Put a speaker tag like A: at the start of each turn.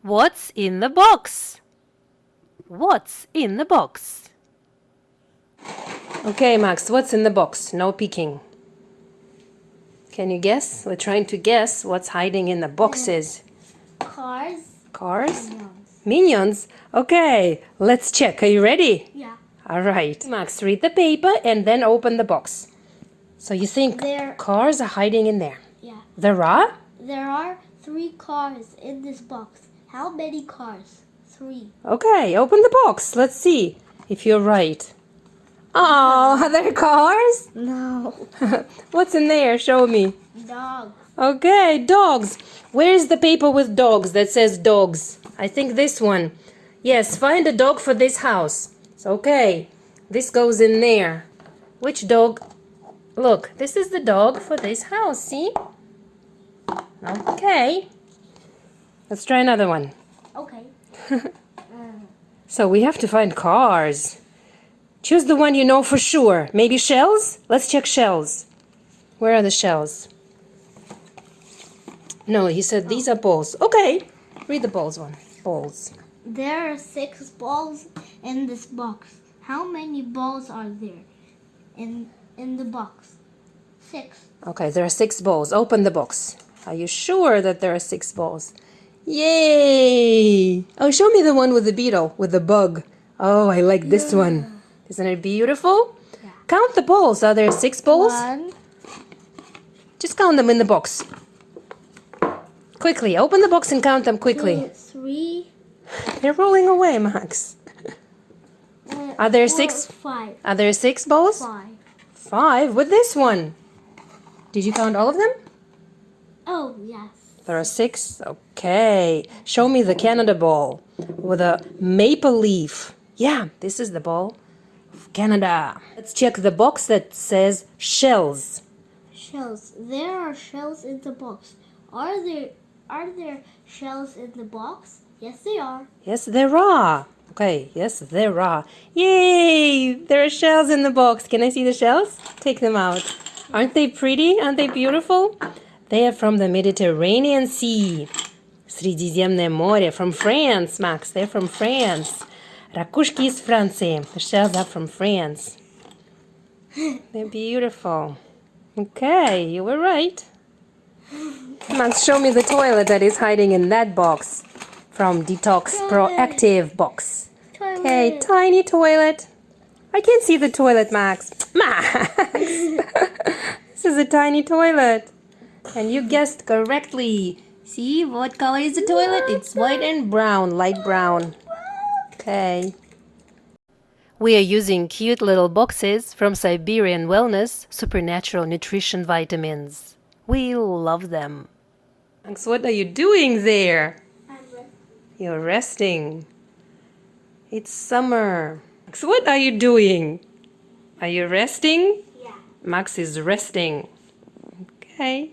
A: What's in the box? What's in the box? Okay, Max, what's in the box? No peeking. Can you guess? We're trying to guess what's hiding in the boxes.
B: Cars.
A: Cars?
B: Minions.
A: Minions? Okay, let's check. Are you ready?
B: Yeah.
A: All right. Max, read the paper and then open the box. So you think cars are hiding in there?
B: Yeah.
A: There are?
B: There are 3 cars in this box. How many cars? 3.
A: Okay, open the box. Let's see if you're right. Oh, are there cars?
B: No.
A: What's in there? Show me.
B: Dogs.
A: Okay, dogs. Where is the paper with dogs that says dogs? I think this one. Yes, find a dog for this house. Okay, this goes in there. Which dog? Look, this is the dog for this house, see? Okay. Let's try another one.
B: Okay.
A: So we have to find cars. Choose the one you know for sure. Maybe shells? Let's check shells. Where are the shells? No, he said these are balls. Okay, read the balls one. Balls.
B: There are 6 balls in this box. How many balls are there in the box? 6.
A: Okay, there are 6 balls. Open the box. Are you sure that there are 6 balls? Yay! Oh, show me the one with the beetle, with the bug. Oh, I like this one. Isn't it beautiful?
B: Yeah.
A: Count the balls. Are there 6 balls?
B: 1.
A: Just count them in the box. Quickly, open the box and count them quickly.
B: 2, 3.
A: They're rolling away, Max. Are there
B: 4,
A: 6?
B: 5.
A: Are there 6 balls?
B: 5.
A: 5 with this one. Did you count all of them?
B: Oh, yes.
A: There are 6. Okay. Show me the Canada ball with a maple leaf. Yeah, this is the ball of Canada. Let's check the box that says shells.
B: Shells. There are shells in the box. Are there shells in the box? Yes, they are.
A: Yes, there are. Okay, yes, there are. Yay! There are shells in the box. Can I see the shells? Take them out. Aren't they pretty? Aren't they beautiful? They are from the Mediterranean Sea. Средиземное море. From France, Max. They're from France. Ракушки из Франции. The shells are from France. They're beautiful. Okay, you were right. Max, show me the toilet that is hiding in that box. From Detox Pro.Active box.
B: Toilet.
A: Okay, tiny toilet. I can't see the toilet, Max. Max! This is a tiny toilet. And you guessed correctly. See, what color is the toilet? It's white and brown, light brown. Okay. We are using cute little boxes from Siberian Wellness Supernatural Nutrition Vitamins. We love them. Max, what are you doing there? You're resting. It's summer. Max, what are you doing? Are you resting?
B: Yeah.
A: Max is resting. Okay.